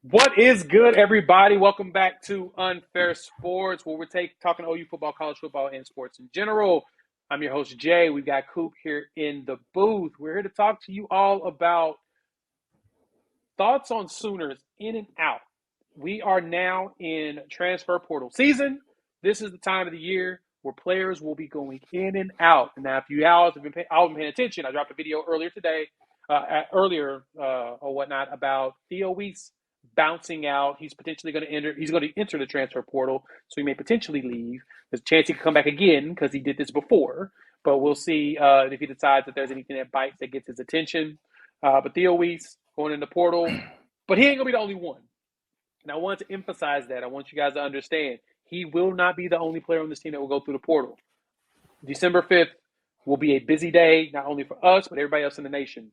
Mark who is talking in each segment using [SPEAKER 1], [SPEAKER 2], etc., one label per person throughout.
[SPEAKER 1] What is good, everybody? Welcome back to Unfair Sports, where we're talking OU football, college football, and sports in general. I'm your host, Jay. We've got Coop here in the booth. We're here to talk to you all about thoughts on Sooners in and out. We are now in transfer portal season. This is the time of the year where players will be going in and out. Now, if you all have been paying attention, I dropped a video earlier today, or whatnot, about Theo Weiss bouncing out. He's potentially going to enter. He's going to enter the transfer portal, so he may potentially leave. There's a chance he could come back again because he did this before. But we'll see if he decides that there's anything that bites that gets his attention. But Theo Weiss going in the portal, but he ain't gonna be the only one. And I want to emphasize that. I want you guys to understand he will not be the only player on this team that will go through the portal. December 5th will be a busy day, not only for us, but everybody else in the nation.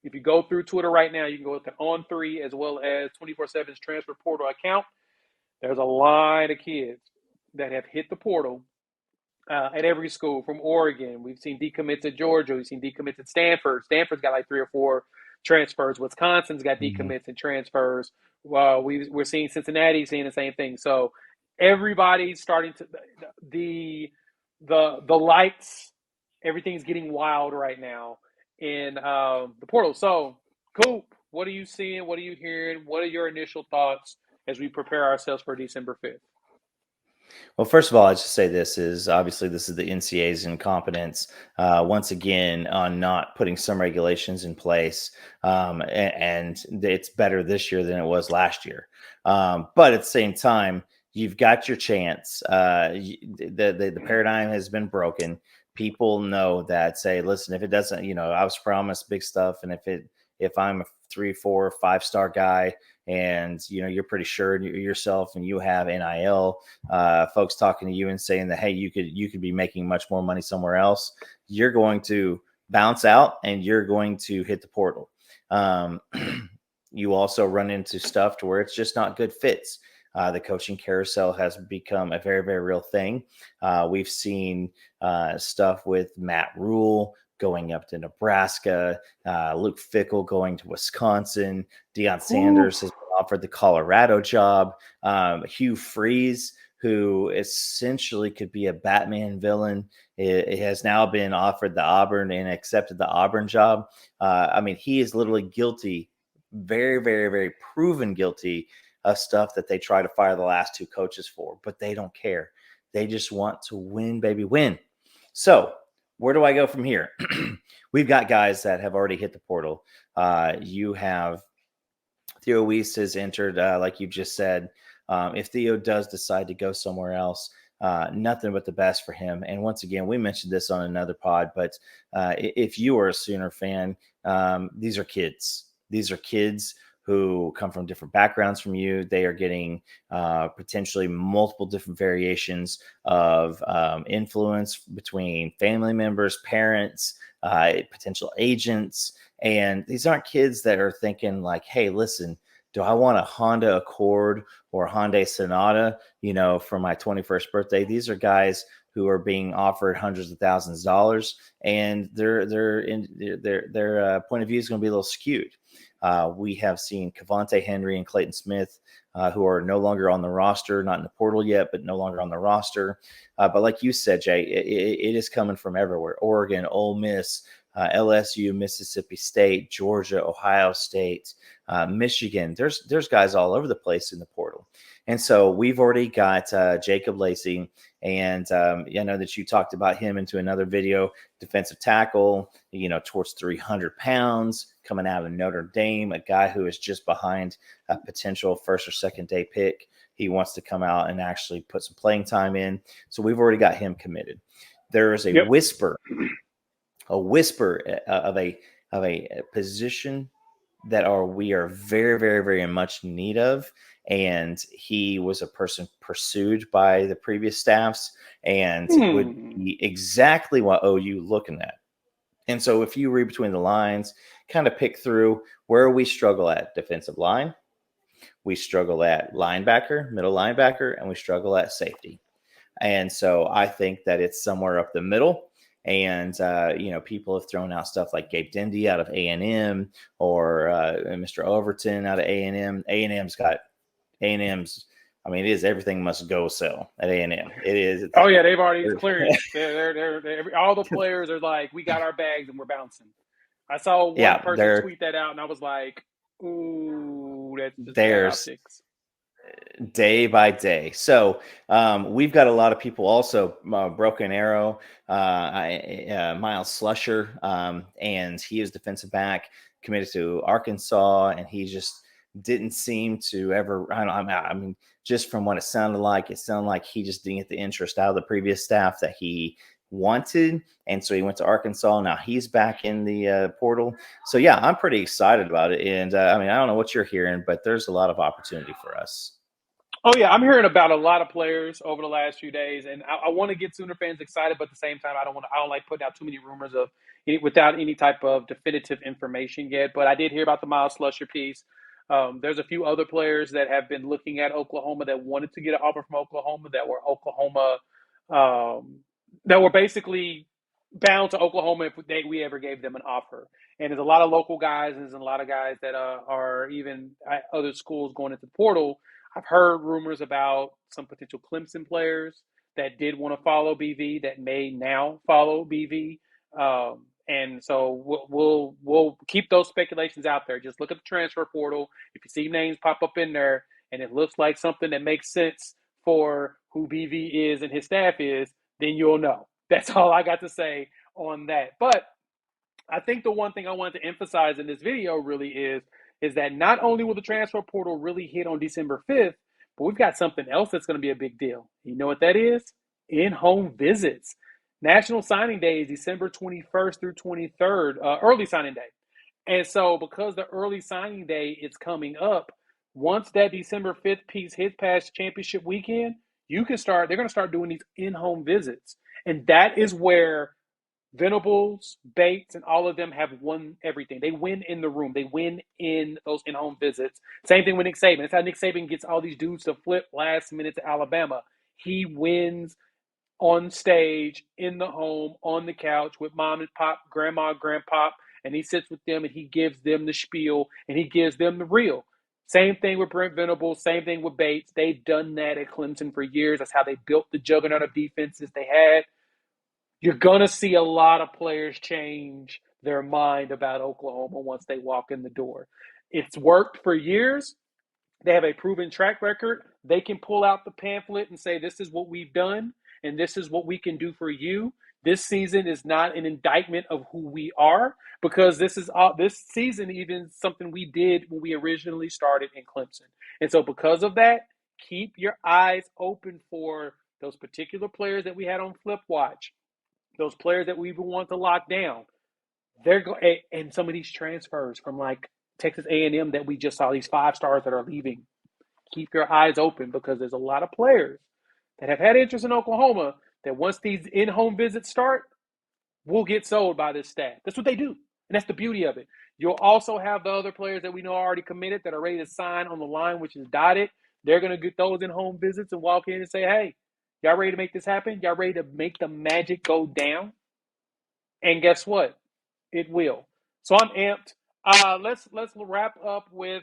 [SPEAKER 1] If you go through Twitter right now, you can go to On3 as well as 24/7's transfer portal account. There's a line of kids that have hit the portal at every school from Oregon. We've seen decommits at Georgia. We've seen decommits at Stanford. Stanford's got like 3 or 4 transfers. Wisconsin's got decommits and transfers. We're seeing Cincinnati saying the same thing. So everybody's starting to the lights. Everything's getting wild right now in the portal. So, Coop, what are you seeing? What are you hearing? What are your initial thoughts as we prepare ourselves for December 5th?
[SPEAKER 2] Well, first of all, I just say this is obviously this is the NCAA's incompetence once again on not putting some regulations in place, and it's better this year than it was last year. But at the same time, you've got your chance. The paradigm has been broken. People know that. Say, listen, if it doesn't, I was promised big stuff, and if I'm a 3, 4, 5-star guy, and you're pretty sure yourself and you have NIL folks talking to you and saying that, hey, you could be making much more money somewhere else, you're going to bounce out and you're going to hit the portal. You also run into stuff to where it's just not good fits. The coaching carousel has become a very, very real thing. We've seen stuff with Matt Rule going up to Nebraska, Luke Fickell going to Wisconsin, Deion Sanders has been offered the Colorado job, Hugh Freeze, who essentially could be a Batman villain, it has now been offered the Auburn and accepted the Auburn job. I mean, he is literally guilty, very, very, very proven guilty of stuff that they try to fire the last 2 coaches for, but they don't care. They just want to win, baby, win. So where do I go from here? We've got guys that have already hit the portal. You have Theo Weiss has entered, like you just said. If Theo does decide to go somewhere else, nothing but the best for him. And once again, we mentioned this on another pod, but if you are a Sooner fan, these are kids. These are kids who come from different backgrounds from you. They are getting potentially multiple different variations of influence between family members, parents, potential agents. And these aren't kids that are thinking like, hey, listen, do I want a Honda Accord or a Hyundai Sonata, for my 21st birthday? These are guys who are being offered hundreds of thousands of dollars, and their point of view is going to be a little skewed. We have seen Cavante Henry and Clayton Smith, who are no longer on the roster, not in the portal yet, but no longer on the roster. But like you said, Jay, it is coming from everywhere. Oregon, Ole Miss, LSU, Mississippi State, Georgia, Ohio State, Michigan. There's guys all over the place in the portal. And so we've already got Jacob Lacey, and I know that you talked about him into another video, defensive tackle, towards 300 pounds, coming out of Notre Dame, a guy who is just behind a potential first or second day pick. He wants to come out and actually put some playing time in. So we've already got him committed. There is a whisper of a position that we are very, very, very much in need of. And he was a person pursued by the previous staffs and would be exactly what OU looking at. And so if you read between the lines, kind of pick through where we struggle at defensive line, we struggle at linebacker, middle linebacker, and we struggle at safety. And so I think that it's somewhere up the middle. And people have thrown out stuff like Gabe Dindy out of A&M, or Mr. Overton out of A&M. A&M's got A&M's. I mean, it is everything must go sell at A&M. It is.
[SPEAKER 1] Oh yeah, they've already clearance. All the players are like, we got our bags and we're bouncing. I saw one
[SPEAKER 2] Yeah,
[SPEAKER 1] person tweet that out, and I was like, ooh, that's just bad
[SPEAKER 2] there's
[SPEAKER 1] optics.
[SPEAKER 2] day by day. So we've got a lot of people also. Broken Arrow, Miles Slusher, and he is defensive back committed to Arkansas, and he just didn't seem to ever. I mean, just from what it sounded like he just didn't get the interest out of the previous staff that he wanted, and so he went to Arkansas. Now he's back in the portal. So yeah, I'm pretty excited about it. And I mean, I don't know what you're hearing, but there's a lot of opportunity for us.
[SPEAKER 1] Oh yeah, I'm hearing about a lot of players over the last few days, and I want to get Sooner fans excited, but at the same time, I don't like putting out too many rumors without any type of definitive information yet. But I did hear about the Miles Slusher piece. There's a few other players that have been looking at Oklahoma that wanted to get an offer from Oklahoma um, that were basically bound to Oklahoma if we ever gave them an offer. And there's a lot of local guys, and there's a lot of guys that are even at other schools going into the portal. I've heard rumors about some potential Clemson players that did want to follow BV that may now follow BV. And so we'll keep those speculations out there. Just look at the transfer portal. If you see names pop up in there and it looks like something that makes sense for who BV is and his staff is, then you'll know. That's all I got to say on that. But I think the one thing I wanted to emphasize in this video really is that not only will the transfer portal really hit on December 5th, but we've got something else that's going to be a big deal. You know what that is? In-home visits. National Signing Day is December 21st through 23rd, early signing day. And so because the early signing day is coming up, once that December 5th piece hits past championship weekend, they're going to start doing these in-home visits. And that is where Venables, Bates, and all of them have won everything. They win in the room. They win in those in-home visits. Same thing with Nick Saban. That's how Nick Saban gets all these dudes to flip last minute to Alabama. He wins on stage, in the home, on the couch with mom and pop, grandma, grandpop, and he sits with them and he gives them the spiel and he gives them the real. Same thing with Brent Venables. Same thing with Bates. They've done that at Clemson for years. That's how they built the juggernaut of defenses they had. You're going to see a lot of players change their mind about Oklahoma once they walk in the door. It's worked for years. They have a proven track record. They can pull out the pamphlet and say, this is what we've done, and this is what we can do for you. This season is not an indictment of who we are, because this season even something we did when we originally started in Clemson. And so because of that, keep your eyes open for those particular players that we had on Flip Watch, those players that we even want to lock down. And some of these transfers from like Texas A&M that we just saw, these 5 stars that are leaving. Keep your eyes open, because there's a lot of players that have had interest in Oklahoma that once these in-home visits start, will get sold by this staff. That's what they do. And that's the beauty of it. You'll also have the other players that we know are already committed that are ready to sign on the line, which is dotted. They're going to get those in-home visits and walk in and say, hey, y'all ready to make this happen? Y'all ready to make the magic go down? And guess what? It will. So I'm amped. Let's wrap up with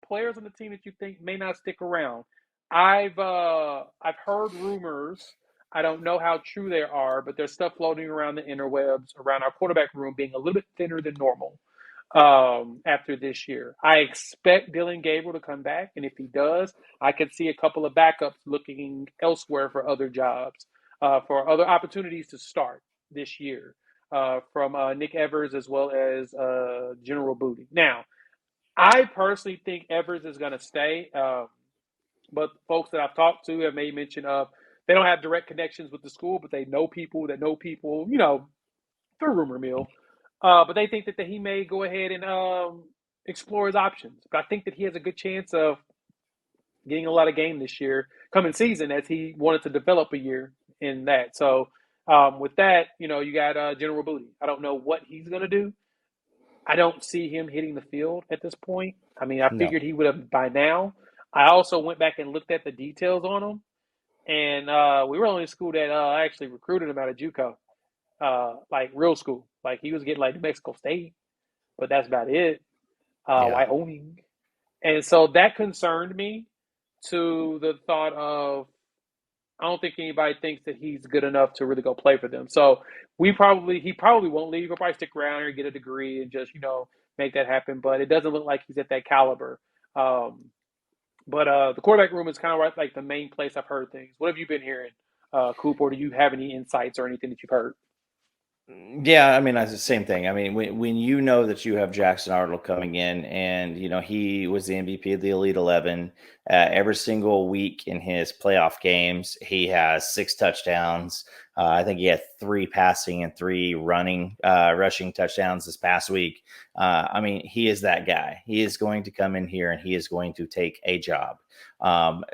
[SPEAKER 1] players on the team that you think may not stick around. I've heard rumors. I don't know how true they are, but there's stuff floating around the interwebs around our quarterback room being a little bit thinner than normal after this year. I expect Dylan Gabriel to come back, and if he does, I could see a couple of backups looking elsewhere for other jobs, for other opportunities to start this year, from Nick Evers as well as General Booty. Now, I personally think Evers is going to stay, but folks that I've talked to have made mention of they don't have direct connections with the school, but they know people that know people, through rumor mill. But they think that he may go ahead and explore his options. But I think that he has a good chance of getting a lot of game this year, coming season, as he wanted to develop a year in that. So with that, you got General Booty. I don't know what he's going to do. I don't see him hitting the field at this point. I mean, I
[SPEAKER 2] No.
[SPEAKER 1] figured he would have by now. I also went back and looked at the details on him, and we were only a school that actually recruited him out of JUCO. like real school. Like he was getting like New Mexico State, but that's about it.
[SPEAKER 2] Yeah.
[SPEAKER 1] Wyoming, and so that concerned me to the thought of I don't think anybody thinks that he's good enough to really go play for them. So he probably won't leave. He'll probably stick around here, get a degree, and just make that happen. But it doesn't look like he's at that caliber. Um, but the quarterback room is kind of right, like the main place I've heard things. What have you been hearing, Coop? Or do you have any insights or anything that you've heard?
[SPEAKER 2] Yeah, I mean, that's the same thing. I mean, when you know that you have Jackson Arnold coming in, and he was the MVP of the Elite 11 every single week in his playoff games. He has 6 touchdowns. I think he had 3 passing and 3 rushing touchdowns this past week. I mean, he is that guy. He is going to come in here and he is going to take a job.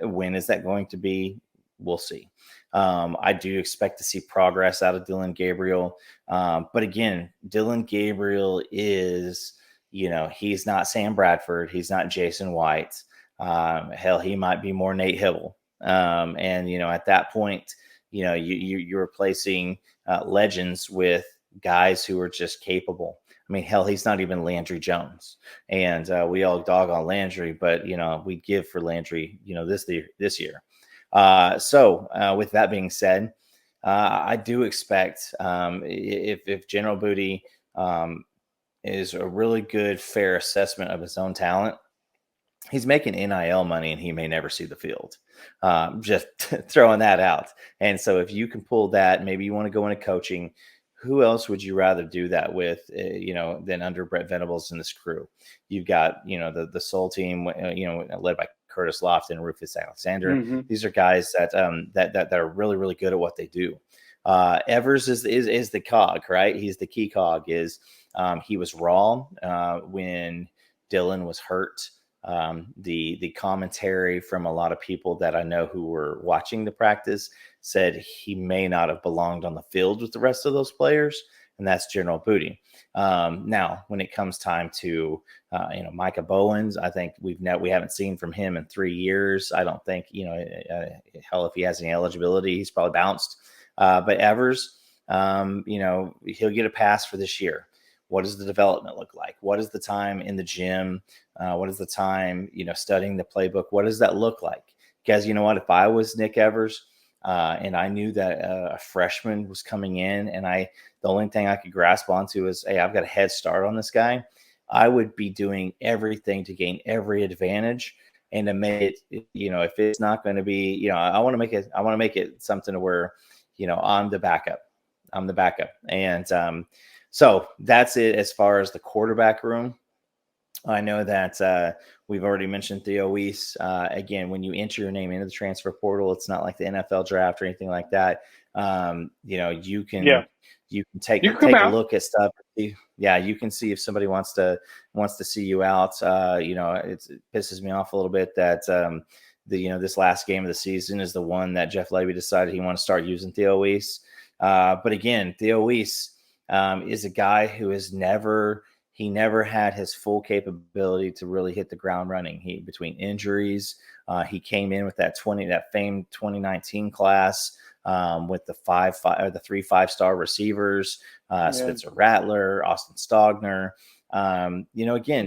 [SPEAKER 2] When is that going to be? We'll see. I do expect to see progress out of Dylan Gabriel. But again, Dylan Gabriel is, he's not Sam Bradford. He's not Jason White. Hell, he might be more Nate Hibble. And, at that point, you're replacing legends with guys who are just capable. I mean, hell, he's not even Landry Jones. And we all dog on Landry, but, we give for Landry, this year. So with that being said, I do expect if General Booty is a really good, fair assessment of his own talent, he's making NIL money and he may never see the field. Just throwing that out. And so if you can pull that, maybe you want to go into coaching. Who else would you rather do that with, than under Brett Venables and this crew? You've got, the Soul team, led by Curtis Lofton, Rufus Alexander.
[SPEAKER 1] Mm-hmm.
[SPEAKER 2] These are guys that are really, really good at what they do. Evers is the cog, right? He's the key cog. He was raw when Dylan was hurt. The commentary from a lot of people that I know who were watching the practice said he may not have belonged on the field with the rest of those players, and that's General Booty. Now, when it comes time to Micah Bowens, I think we haven't seen from him in 3 years. I don't think hell, if he has any eligibility, he's probably bounced. But Evers, he'll get a pass for this year. What does the development look like? What is the time in the gym? What is the time, studying the playbook? What does that look like? Because you know what? If I was Nick Evers and I knew that a freshman was coming in and the only thing I could grasp onto is, hey, I've got a head start on this guy, I would be doing everything to gain every advantage and to make it, if it's not going to be, I want to make it something to where, I'm the backup. And so that's it as far as the quarterback room. I know that we've already mentioned Theo Weiss. Again, when you enter your name into the transfer portal, it's not like the NFL draft or anything like that. You
[SPEAKER 1] Yeah,
[SPEAKER 2] can
[SPEAKER 1] you can come
[SPEAKER 2] take a
[SPEAKER 1] out.
[SPEAKER 2] look at stuff. Yeah, you can see if somebody wants to see you out. It pisses me off a little bit that this last game of the season is the one that Jeff Levy decided he want to start using Theo Weiss. But again, Theo Weiss is a guy who he never had his full capability to really hit the ground running. Between injuries, he came in with that famed 2019 class with the 3 5-star receivers,
[SPEAKER 1] Yeah.
[SPEAKER 2] Spencer Rattler, Austin Stogner. Again,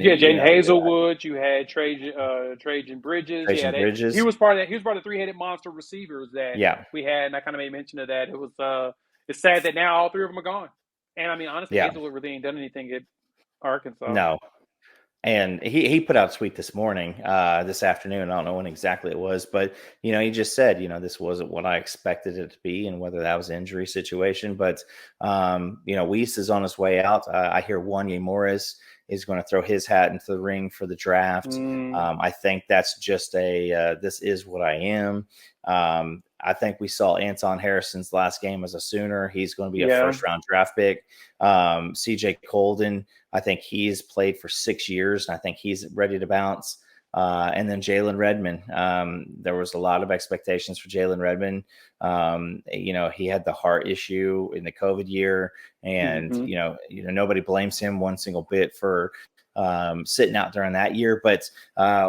[SPEAKER 1] Yeah, Jaden Hazelwood. You had Trajan Bridges. Yeah,
[SPEAKER 2] Trajan
[SPEAKER 1] he
[SPEAKER 2] Bridges.
[SPEAKER 1] was part of that. He was part of the three-headed monster receivers that
[SPEAKER 2] Yeah,
[SPEAKER 1] we had, and I kind of made mention of that. It's sad that now all three of them are gone. And I mean, honestly,
[SPEAKER 2] yeah,
[SPEAKER 1] Hazelwood really ain't done anything at Arkansas.
[SPEAKER 2] no. And he put out a tweet this morning, this afternoon. I don't know when exactly it was, but he just said, this wasn't what I expected it to be, and whether that was an injury situation. But Weiss is on his way out. I hear Wanye Morris is going to throw his hat into the ring for the draft. I think that's just this is what I am. I think we saw Anton Harrison's last game as a Sooner. He's going to be a
[SPEAKER 1] Yeah,
[SPEAKER 2] first-round draft pick. CJ Colden, I think he's played for 6 years, and I think he's ready to bounce. And then Jalen Redmond. There was a lot of expectations for Jalen Redmond. He had the heart issue in the COVID year, and nobody blames him one single bit for sitting out during that year. But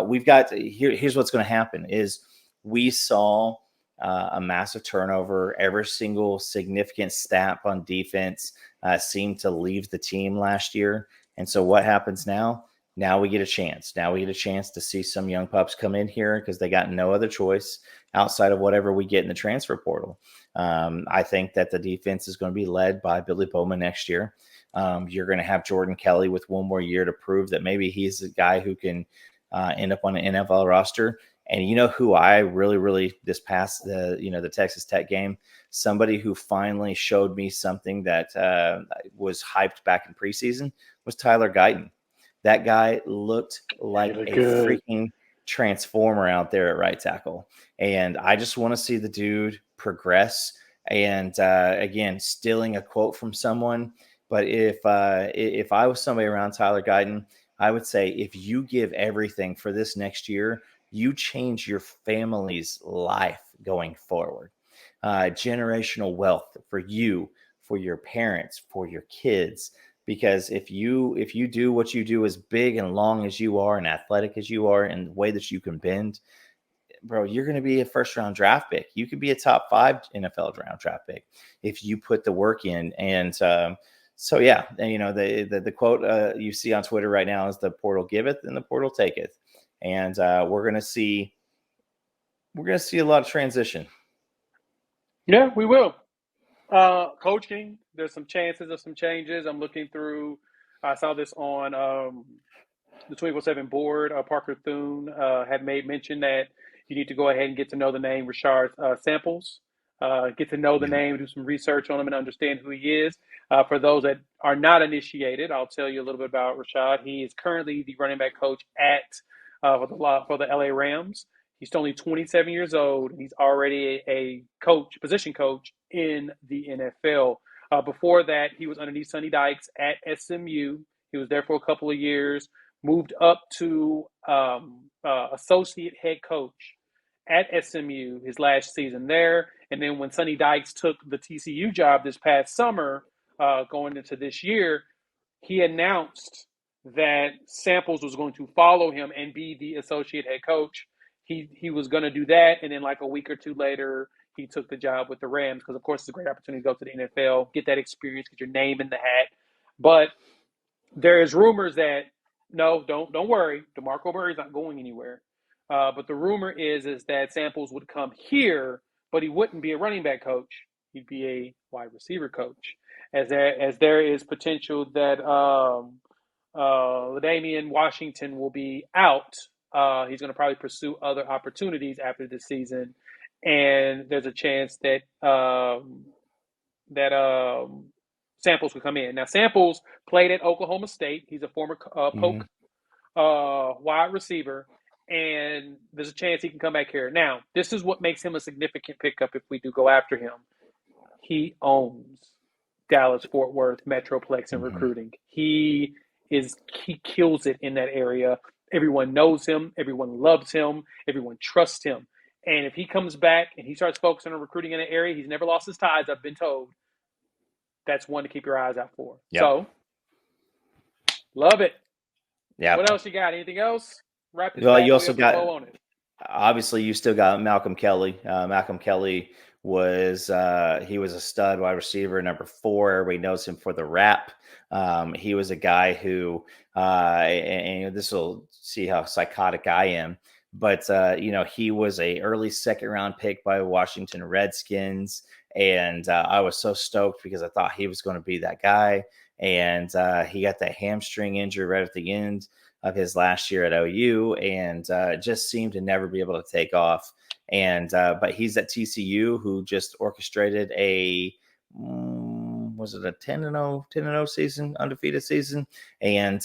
[SPEAKER 2] we've got here's what's going to happen: is we saw a massive turnover. Every single significant stat on defense seemed to leave the team last year. And so what happens now? Now we get a chance. Now we get a chance to see some young pups come in here because they got no other choice outside of whatever we get in the transfer portal. I think that the defense is going to be led by Billy Bowman next year. You're going to have Jordan Kelly with one more year to prove that maybe he's a guy who can end up on an NFL roster. And you know who I really this past the Texas Tech game, somebody who finally showed me something that was hyped back in preseason was Tyler Guyton. That guy looked like a freaking transformer out there at right tackle. And I just want to see the dude progress. And again, stealing a quote from someone, but if I was somebody around Tyler Guyton, I would say if you give everything for this next year, you change your family's life going forward. Generational wealth for you, for your parents, for your kids. Because if you do what you do as big and long as you are and athletic as you are and the way that you can bend, bro, you're going to be a first round draft pick. You could be a top 5 NFL draft pick if you put the work in. And so yeah, and, the quote you see on Twitter right now is the portal giveth and the portal taketh. And we're going to see a lot of transition.
[SPEAKER 1] Yeah, we will. Coaching, there's some chances of some changes. I'm looking through. I saw this on the 24/7 board. Parker Thune had made mention that you need to go ahead and get to know the name Rashard Samples. Get to know the name, do some research on him, and understand who he is. For those that are not initiated, I'll tell you a little bit about Rashad. He is currently the running back coach at for the LA Rams. He's only 27 years old, and he's already a position coach in the NFL. Before that, he was underneath Sonny Dykes at SMU. He was there for a couple of years, moved up to associate head coach at SMU his last season there. And then when Sonny Dykes took the TCU job this past summer, going into this year, he announced that Samples was going to follow him and be the associate head coach. He was going to do that, and then like a week or two later, he took the job with the Rams because, of course, it's a great opportunity to go to the NFL, get that experience, get your name in the hat. But there is rumors that no, don't worry, DeMarco Murray's not going anywhere. But the rumor is that Samples would come here, but he wouldn't be a running back coach. He'd be a wide receiver coach, as there is potential that LaDainian Washington will be out. He's going to probably pursue other opportunities after this season, and there's a chance that Samples could come in. Now, Samples played at Oklahoma State. He's a former Polk wide receiver, and there's a chance he can come back here. Now, this is what makes him a significant pickup if we do go after him. He owns Dallas-Fort Worth Metroplex in recruiting. He kills it in that area. Everyone knows him. Everyone loves him. Everyone trusts him. And if he comes back and he starts focusing on recruiting in an area, he's never lost his ties, I've been told. That's one to keep your eyes out for. Yep. So, love it. Yeah. What else you got? Anything else?
[SPEAKER 2] Well, you also got, obviously, you still got Malcolm Kelly. Malcolm Kelly was he was a stud wide receiver, number 4. Everybody knows him for the rap. He was a guy who, and this will see how psychotic I am, but he was a early second round pick by Washington Redskins, and I was so stoked because I thought he was going to be that guy, and he got that hamstring injury right at the end of his last year at OU, and just seemed to never be able to take off. And but he's at TCU, who just orchestrated a was it a 10-0 season, undefeated season, and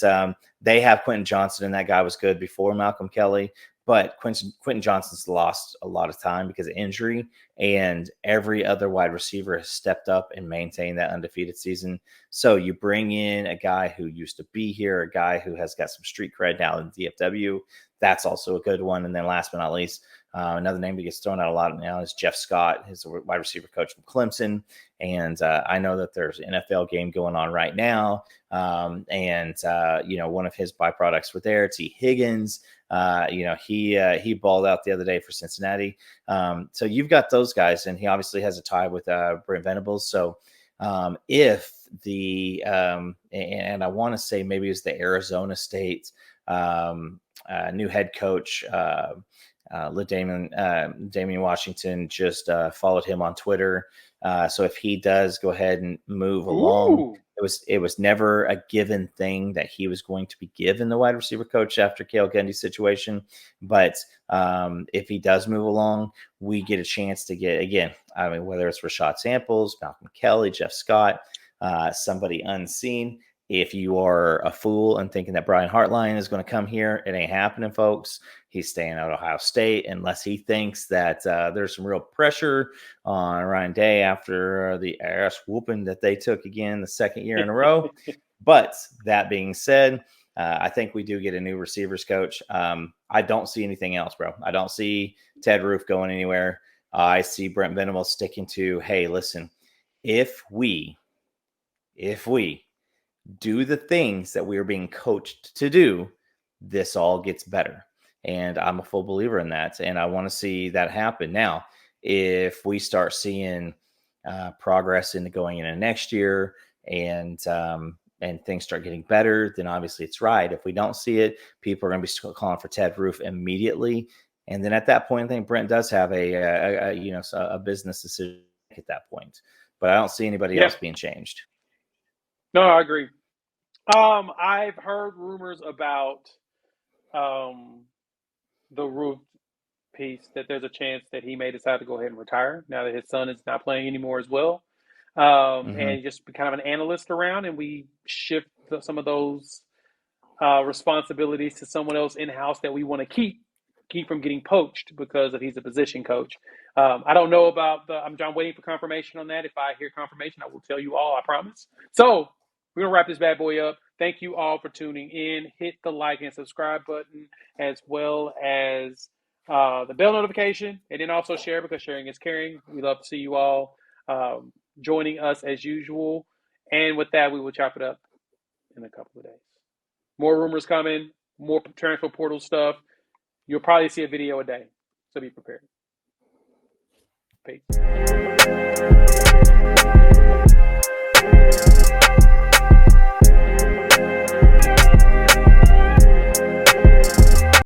[SPEAKER 2] they have Quentin Johnson, and that guy was good before Malcolm Kelly. But Quentin Johnson's lost a lot of time because of injury, and every other wide receiver has stepped up and maintained that undefeated season. So you bring in a guy who used to be here, a guy who has got some street cred now in DFW. That's also a good one. And then last but not least, another name that gets thrown out a lot now is Jeff Scott, his wide receiver coach from Clemson. And I know that there's an NFL game going on right now. One of his byproducts were there, T. Higgins. He balled out the other day for Cincinnati. So you've got those guys, and he obviously has a tie with Brent Venables. So if the and I want to say maybe it's the Arizona State new head coach. Damian Washington just followed him on Twitter. So if he does go ahead and move along,
[SPEAKER 1] Ooh.
[SPEAKER 2] it was never a given thing that he was going to be given the wide receiver coach after Cale Gundy's situation. But if he does move along, we get a chance to get, again, I mean, whether it's Rashad Samples, Malcolm Kelly, Jeff Scott, somebody unseen. If you are a fool and thinking that Brian Hartline is going to come here, it ain't happening, folks. He's staying at Ohio State unless he thinks that there's some real pressure on Ryan Day after the ass whooping that they took again the second year in a row. But that being said, I think we do get a new receivers coach. I don't see anything else, bro. I don't see Ted Roof going anywhere. I see Brent Venables sticking to, hey, listen, if we do the things that we are being coached to do, this all gets better. And I'm a full believer in that. And I want to see that happen. Now, if we start seeing progress into going into next year and things start getting better, then obviously it's right. If we don't see it, people are going to be calling for Ted Roof immediately. And then at that point, I think Brent does have a business decision at that point. But I don't see anybody
[SPEAKER 1] Yeah.
[SPEAKER 2] else being changed.
[SPEAKER 1] No, I agree. I've heard rumors about the Roof piece that there's a chance that he may decide to go ahead and retire now that his son is not playing anymore as well.
[SPEAKER 2] Mm-hmm.
[SPEAKER 1] And just be kind of an analyst around, and we shift some of those responsibilities to someone else in house that we want to keep from getting poached because of he's a position coach. I don't know about I'm waiting for confirmation on that. If I hear confirmation, I will tell you all. I promise. So we're gonna wrap this bad boy up. Thank you all for tuning in. Hit the like and subscribe button as well as the bell notification, and then also share because sharing is caring. We love to see you all joining us as usual. And with that, we will chop it up in a couple of days. More rumors coming, more transfer portal stuff. You'll probably see a video a day, so be prepared. Peace.